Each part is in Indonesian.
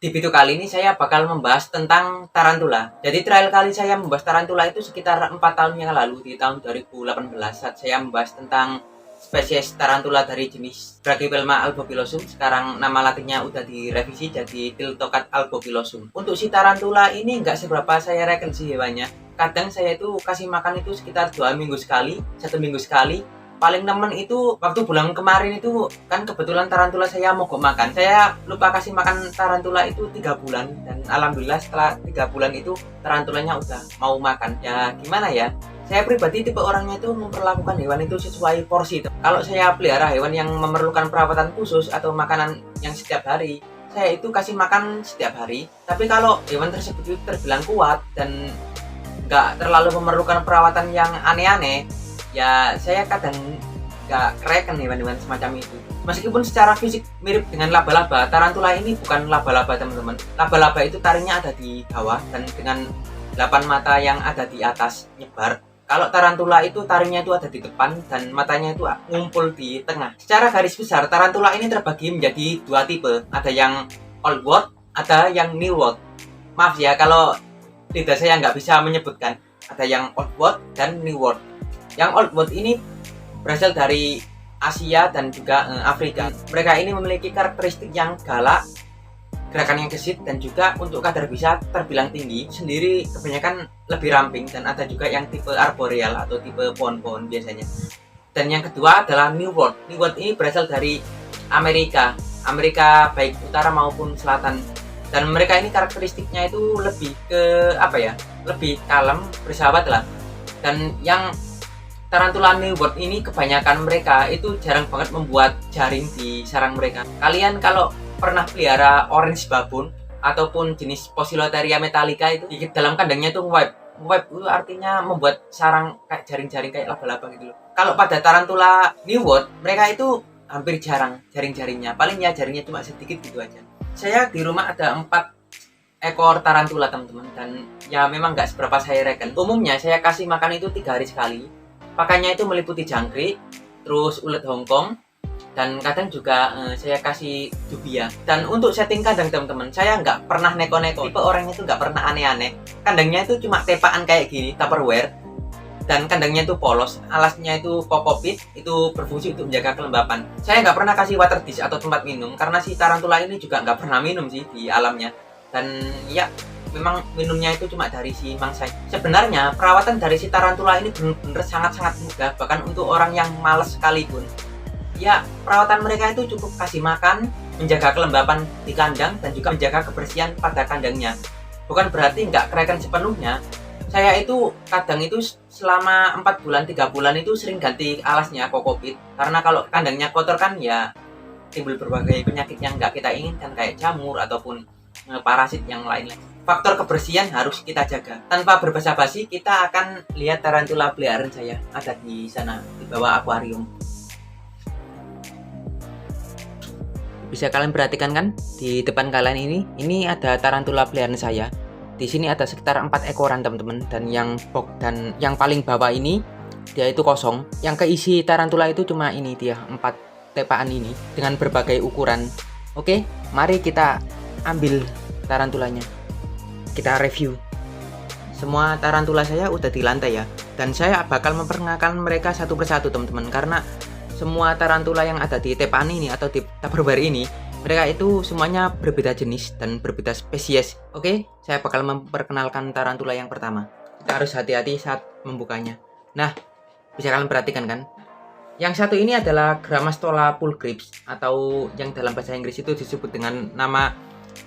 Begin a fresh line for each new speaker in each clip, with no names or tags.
Di video kali ini saya bakal membahas tentang tarantula. Jadi terakhir kali saya membahas tarantula itu sekitar 4 tahun yang lalu, di tahun 2018, saat saya membahas tentang spesies tarantula dari jenis Brachypelma albopilosum. Sekarang nama latinnya udah direvisi jadi Tiltocat albopilosum. Untuk si tarantula ini nggak seberapa saya reken sih hewannya. Kadang saya itu kasih makan itu sekitar 2 minggu sekali, 1 minggu sekali. Paling nemen itu waktu bulan kemarin itu kan kebetulan tarantula saya mogok makan. Saya lupa kasih makan tarantula itu 3 bulan, dan alhamdulillah setelah 3 bulan itu tarantulanya udah mau makan. Ya gimana ya, saya pribadi tipe orangnya itu memperlakukan hewan itu sesuai porsi. Kalau saya pelihara hewan yang memerlukan perawatan khusus atau makanan yang setiap hari, saya itu kasih makan setiap hari. Tapi kalau hewan tersebut itu terbilang kuat dan nggak terlalu memerlukan perawatan yang aneh-aneh, ya saya kadang nggak kereken hewan-hewan semacam itu. Meskipun secara fisik mirip dengan laba-laba, tarantula ini bukan laba-laba teman-teman. Laba-laba itu taringnya ada di bawah dan dengan 8 mata yang ada di atas nyebar. Kalau tarantula itu taringnya itu ada di depan dan matanya itu ngumpul di tengah. Secara garis besar tarantula ini terbagi menjadi 2 tipe. Ada yang Old World, ada yang New World. Maaf ya kalau lidah saya nggak bisa menyebutkan. Ada yang Old World dan New World. Yang Old World ini berasal dari Asia dan juga Afrika. Mereka ini memiliki karakteristik yang galak, gerakan yang gesit, dan juga untuk kadar bisa terbilang tinggi. Sendiri kebanyakan lebih ramping, dan ada juga yang tipe arboreal atau tipe pohon-pohon biasanya. Dan yang kedua adalah New World. New World ini berasal dari Amerika baik utara maupun selatan. Dan mereka ini karakteristiknya itu lebih ke lebih kalem, bersahabat lah. Dan yang tarantula New World ini kebanyakan mereka itu jarang banget membuat jaring di sarang mereka. Kalian kalau pernah pelihara orange baboon ataupun jenis Poecilotheria metallica itu di dalam kandangnya itu wipe itu artinya membuat sarang kayak jaring-jaring kayak laba-laba gitu loh. Kalau pada tarantula New World mereka itu hampir jarang jaring-jaringnya, paling ya jaringnya cuma sedikit gitu aja. Saya di rumah ada 4 ekor tarantula teman-teman, dan ya memang nggak seberapa saya reken. Umumnya saya kasih makan itu 3 hari sekali. Pakannya itu meliputi jangkrik, terus ulet Hongkong, dan kadang juga saya kasih dubia. Dan untuk setting kandang teman-teman, saya nggak pernah neko-neko. Tipe orangnya itu nggak pernah aneh-aneh. Kandangnya itu cuma tepaan kayak gini, Tupperware. Dan kandangnya itu polos, alasnya itu kokopit, itu berfungsi untuk menjaga kelembapan. Saya nggak pernah kasih water dish atau tempat minum, karena si tarantula ini juga nggak pernah minum sih di alamnya. Dan ya, memang minumnya itu cuma dari si mangsa. Sebenarnya perawatan dari si tarantula ini benar-benar sangat-sangat mudah, bahkan untuk orang yang malas sekalipun. Ya, perawatan mereka itu cukup kasih makan, menjaga kelembapan di kandang, dan juga menjaga kebersihan pada kandangnya. Bukan berarti nggak kereken sepenuhnya. Saya itu kadang itu selama 4 bulan, 3 bulan itu sering ganti alasnya, kokopit. Karena kalau kandangnya kotor kan ya timbul berbagai penyakit yang nggak kita inginkan, kayak jamur ataupun parasit yang lain-lain. Faktor kebersihan harus kita jaga. Tanpa berbasa-basi, kita akan lihat tarantula peliharaan saya ada di sana, di bawah akuarium. Bisa kalian perhatikan kan, di depan kalian ini ada tarantula peliharaan saya. Di sini ada sekitar 4 ekoran teman-teman, dan yang paling bawah ini dia itu kosong. Yang keisi tarantula itu cuma ini dia, 4 tepaan ini dengan berbagai ukuran. Oke, mari kita ambil tarantulanya. Kita review. Semua tarantula saya udah di lantai ya, dan saya bakal memperkenalkan mereka satu persatu teman-teman, karena semua tarantula yang ada di tepaan ini atau di Tupperware ini, mereka itu semuanya berbeda jenis dan berbeda spesies. Oke, saya bakal memperkenalkan tarantula yang pertama. Kita harus hati-hati saat membukanya. Nah, bisa kalian perhatikan kan? Yang satu ini adalah Grammastola pulchrips, atau yang dalam bahasa Inggris itu disebut dengan nama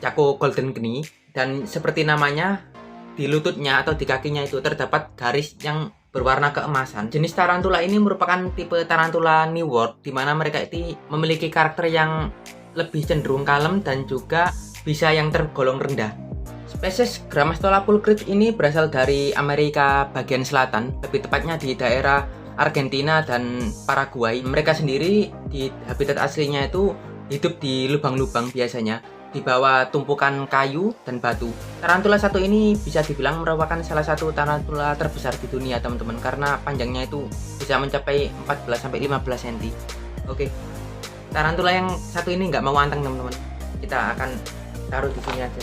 Chaco golden knee. Dan seperti namanya, di lututnya atau di kakinya itu terdapat garis yang berwarna keemasan. Jenis tarantula ini merupakan tipe tarantula New World, di mana mereka itu memiliki karakter yang lebih cenderung kalem dan juga bisa yang tergolong rendah. Spesies Grammastola pulchrips ini berasal dari Amerika bagian selatan, lebih tepatnya di daerah Argentina dan Paraguay. Mereka sendiri di habitat aslinya itu hidup di lubang-lubang biasanya, di bawah tumpukan kayu dan batu. Tarantula satu ini bisa dibilang merupakan salah satu tarantula terbesar di dunia teman-teman, karena panjangnya itu bisa mencapai 14-15 cm. Oke, tarantula yang satu ini nggak mau anteng teman-teman. Kita akan taruh di sini aja.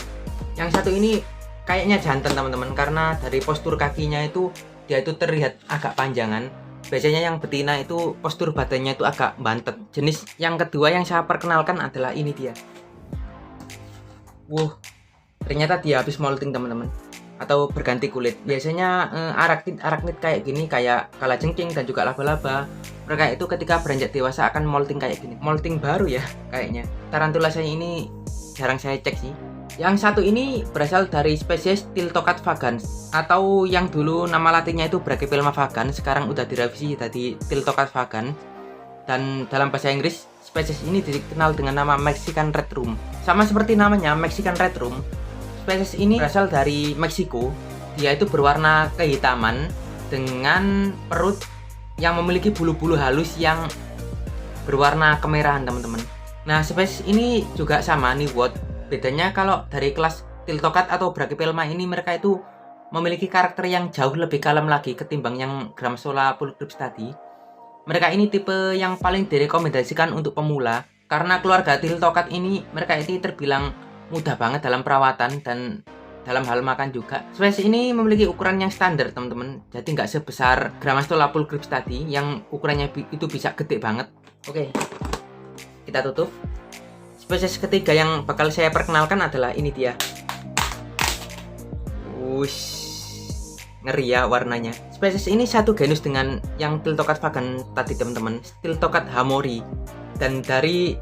Yang satu ini kayaknya jantan teman-teman, karena dari postur kakinya itu dia itu terlihat agak panjangan. Biasanya yang betina itu postur badannya itu agak bantet. Jenis yang kedua yang saya perkenalkan adalah ini dia. Ternyata dia habis molting teman-teman, atau berganti kulit. Biasanya arachnid kayak gini, kayak kalajengking dan juga laba-laba, mereka itu ketika beranjak dewasa akan molting kayak gini. Molting baru ya kayaknya. Tarantula saya ini jarang saya cek sih. Yang satu ini berasal dari spesies Tiltocat vagans, atau yang dulu nama latinnya itu Brachypelma vagans, sekarang udah direvisi jadi Tiltocat vagans. Dan dalam bahasa Inggris, spesies ini dikenal dengan nama Mexican Red Room. Sama seperti namanya Mexican Red Room, spesies ini berasal dari Meksiko. Dia itu berwarna kehitaman dengan perut yang memiliki bulu-bulu halus yang berwarna kemerahan teman-teman. Nah, spesies ini juga sama nih, bedanya kalau dari kelas Tiltocat atau Brachypelma ini, mereka itu memiliki karakter yang jauh lebih kalem lagi ketimbang yang Gramsola pulchripes tadi. Mereka ini tipe yang paling direkomendasikan untuk pemula, karena keluarga Tiltocat ini mereka ini terbilang mudah banget dalam perawatan dan dalam hal makan juga. Spesies ini memiliki ukuran yang standar teman-teman, jadi nggak sebesar Gramstola pulchripes tadi yang ukurannya itu bisa gede banget. Oke, kita tutup. Spesies ketiga yang bakal saya perkenalkan adalah ini dia. Ngeri ya warnanya. Spesies ini satu genus dengan yang Tiltocat vagans tadi teman-teman, Tiltocat hamori. Dan dari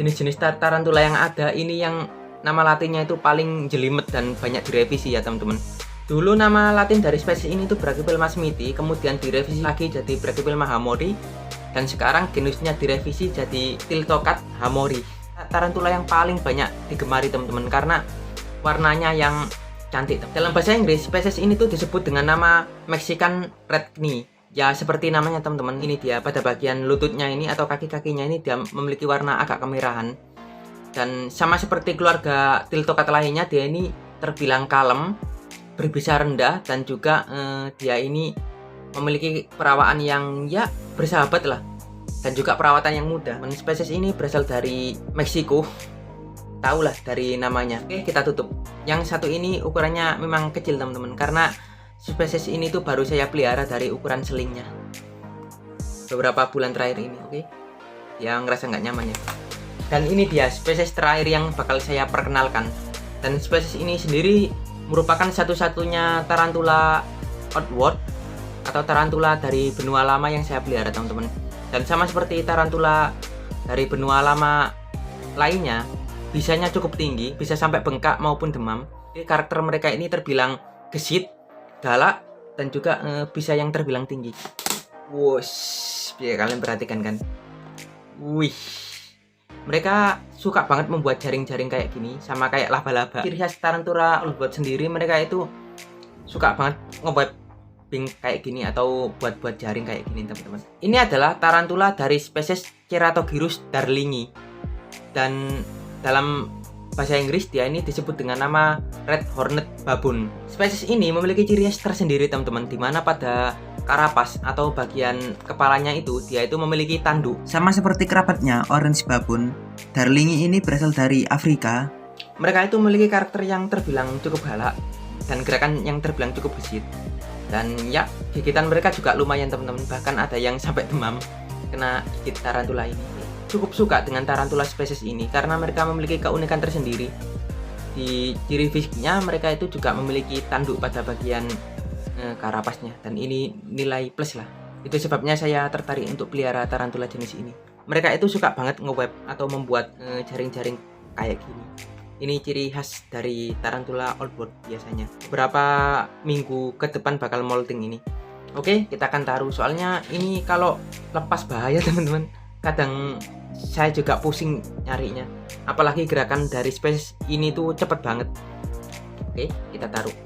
jenis-jenis tarantula yang ada, ini yang nama latinnya itu paling jelimet dan banyak direvisi ya teman-teman. Dulu nama latin dari spesies ini itu Brachypelma smithi, kemudian direvisi lagi jadi Brachypelma hamori, dan sekarang genusnya direvisi jadi Tiltocat hamori. Tarantula yang paling banyak digemari teman-teman karena warnanya yang cantik. Dalam bahasa Inggris, spesies ini tuh disebut dengan nama Mexican Red Knee. Ya seperti namanya teman-teman, ini dia pada bagian lututnya ini atau kaki-kakinya ini dia memiliki warna agak kemerahan. Dan sama seperti keluarga Tiltocat lainnya, dia ini terbilang kalem, berbisa rendah, dan juga dia ini memiliki perawatan yang ya bersahabat lah, dan juga perawatan yang mudah. Spesies ini berasal dari Meksiko, tahulah dari namanya. Oke, kita tutup. Yang satu ini ukurannya memang kecil teman-teman, karena spesies ini tuh baru saya pelihara dari ukuran selingnya beberapa bulan terakhir ini. Oke, yang ngerasa nggak nyaman ya. Dan ini dia spesies terakhir yang bakal saya perkenalkan. Dan spesies ini sendiri merupakan satu-satunya tarantula outward atau tarantula dari benua lama yang saya pelihara teman-teman. Dan sama seperti tarantula dari benua lama lainnya, bisanya cukup tinggi, bisa sampai bengkak maupun demam. Jadi karakter mereka ini terbilang gesit, galak, dan juga bisa yang terbilang tinggi. Biar kalian perhatikan kan. Mereka suka banget membuat jaring-jaring kayak gini, sama kayak laba-laba. Ciri khas tarantula outward sendiri, mereka itu suka banget ngebuat kayak gini atau buat jaring kayak gini teman-teman. Ini adalah tarantula dari spesies Ceratogyrus darlingi, dan dalam bahasa Inggris dia ini disebut dengan nama Red Horned Baboon. Spesies ini memiliki ciri khas tersendiri teman-teman, dimana pada karapas atau bagian kepalanya itu dia itu memiliki tanduk. Sama seperti kerabatnya Orange Baboon, darlingi ini berasal dari Afrika. Mereka itu memiliki karakter yang terbilang cukup galak dan gerakan yang terbilang cukup gesit. Dan ya, gigitan mereka juga lumayan teman-teman, bahkan ada yang sampai demam kena gigit tarantula ini. Cukup suka dengan tarantula spesies ini karena mereka memiliki keunikan tersendiri. Di ciri fisiknya mereka itu juga memiliki tanduk pada bagian karapasnya, dan ini nilai plus lah. Itu sebabnya saya tertarik untuk pelihara tarantula jenis ini. Mereka itu suka banget nge-web atau membuat jaring-jaring kayak gini. Ini ciri khas dari tarantula outward biasanya. Beberapa minggu ke depan bakal molting ini. Oke, kita akan taruh, soalnya ini kalau lepas bahaya teman-teman. Kadang saya juga pusing nyarinya, apalagi gerakan dari spesies ini tuh cepet banget. Oke, kita taruh.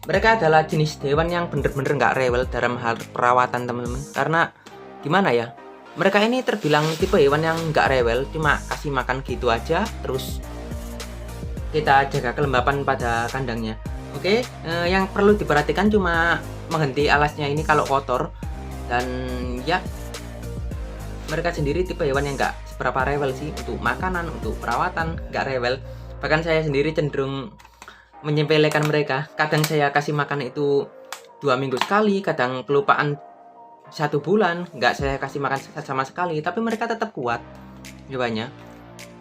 Mereka adalah jenis hewan yang bener-bener nggak rewel dalam hal perawatan teman-teman. Karena gimana ya, mereka ini terbilang tipe hewan yang nggak rewel, cuma kasih makan gitu aja, terus kita jaga kelembapan pada kandangnya. Oke, yang perlu diperhatikan cuma menghenti alasnya ini kalau kotor. Dan ya, mereka sendiri tipe hewan yang nggak seberapa rewel sih, untuk makanan, untuk perawatan nggak rewel. Bahkan saya sendiri cenderung menyepelekan mereka. Kadang saya kasih makan itu 2 minggu sekali, kadang kelupaan 1 bulan nggak saya kasih makan sama sekali, tapi mereka tetap kuat hewannya.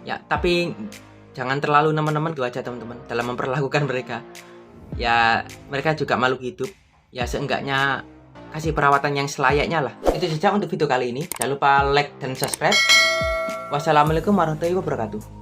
Ya, tapi jangan terlalu teman-teman itu aja teman-teman dalam memperlakukan mereka. Ya, mereka juga makhluk hidup. Ya, seenggaknya kasih perawatan yang selayaknya lah. Itu saja untuk video kali ini. Jangan lupa like dan subscribe. Wassalamualaikum warahmatullahi wabarakatuh.